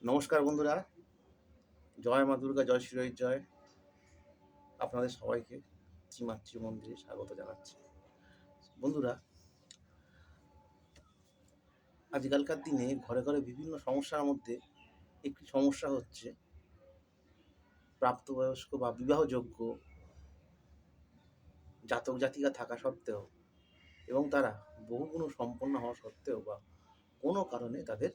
নমস্কার বন্ধুরা, জয় মা দুর্গা, জয় শ্রীহরির জয়। আপনাদের সবাইকে শ্রীমাতৃ মন্দিরে স্বাগত জানাচ্ছি। বন্ধুরা, আজকালকার দিনে ঘরে ঘরে বিভিন্ন সমস্যার মধ্যে একটি সমস্যা হচ্ছে প্রাপ্তবয়স্ক বা বিবাহযোগ্য জাতক জাতিকা থাকা সত্ত্বেও এবং তারা বহুগুণ সম্পন্ন হওয়া সত্ত্বেও বা কোনো কারণে তাদের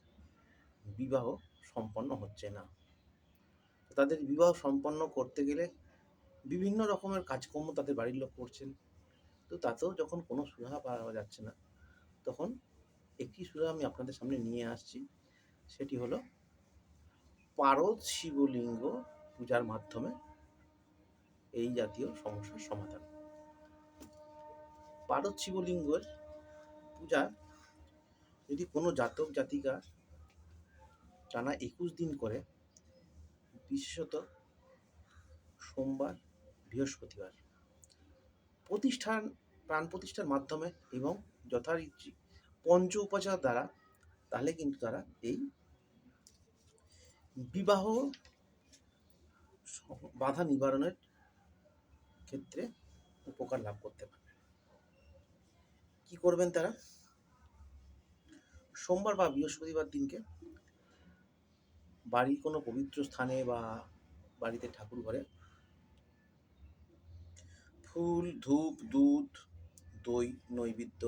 বিবাহ সম্পন্ন হচ্ছে না। তাদের বিবাহ সম্পন্ন করতে গেলে বিভিন্ন রকমের কাজকর্ম তাদের বাড়ির লোক করছেন, তো তাতেও যখন কোনো সুরাহা পাওয়া যাচ্ছে না, তখন একটি সুরাহা আমি আপনাদের সামনে নিয়ে আসছি। সেটি হলো পারদ শিবলিঙ্গ পূজার মাধ্যমে এই জাতীয় সমস্যার সমাধান। পারদ শিবলিঙ্গের পূজা যদি কোনো জাতক জাতিকা টানা 21 দিন করে, বিশেষত সোমবার, বৃহস্পতিবার প্রাণ প্রতিষ্ঠার মাধ্যমে এবং যথারীতি পঞ্চ উপাচার দ্বারা, তাহলে কিন্তু তারা এই বিবাহ বাধা নিবারণের ক্ষেত্রে উপকার লাভ করতে পারবে। কি করবেন তারা? সোমবার বা বৃহস্পতিবার দিনকে বাড়ির কোনো পবিত্র স্থানে বা বাড়িতে ঠাকুর ঘরে ফুল, ধূপ, দুধ, দই, নৈবেদ্য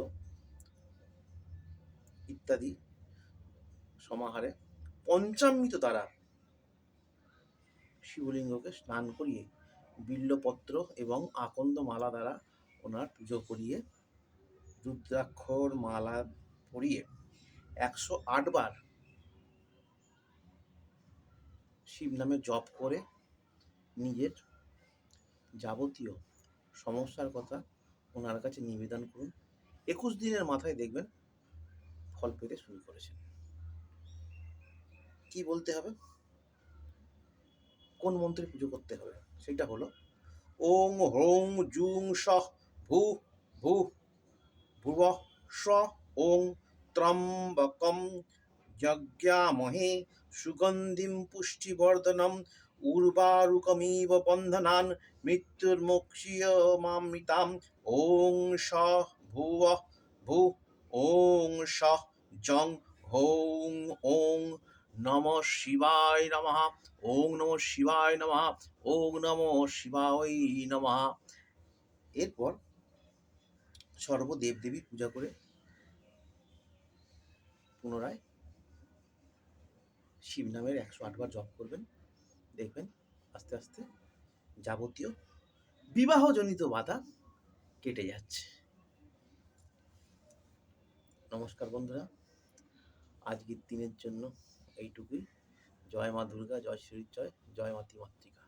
ইত্যাদি সমাহারে পঞ্চামৃত দ্বারা শিবলিঙ্গকে স্নান করিয়ে বিল্বপত্র এবং আকন্দ মালা দ্বারা ওনার পুজো করিয়ে রুদ্রাক্ষর মালা পরিয়ে 108 বার শিব নামে জপ করে নিজের যাবতীয় সমস্যার কথা ওনার কাছে নিবেদন করুন। 21 দিনের মাথায় দেখবেন ফল পেতে শুরু করেছেন। কি বলতে হবে, কোন মন্ত্রে পুজো করতে হবে, সেটা হলো ওং হ্রৌং জুং সঃ ভূ ভূ ভুবঃ স্বঃ ওং ত্র্যম্বকম যজ্ঞামহে সুগন্ধিম পুষ্টিবর্ধনম উর্বারুকমিব বন্ধনান মৃত্যুর্মোক্ষীয়মামৃতাম। ওং সঃ ভুবঃ ভূ ওং সঃ জং হৌং ওং নমঃ শিবায় নমঃ। ওং নমঃ শিবায় নমঃ। ওং নমঃ শিবায় নমঃ। এরপর সর্বদেব দেবী পূজা করে পুনরায় শিব নামের 108 বার জপ করবেন। দেখবেন আস্তে আস্তে যাবতীয় বিবাহজনিত বাধা কেটে যাচ্ছে। নমস্কার বন্ধুরা, আজকের দিনের জন্য এইটুকুই। জয় মা দুর্গা, জয় শ্রীর জয়, জয় মাতৃ মাতৃকা।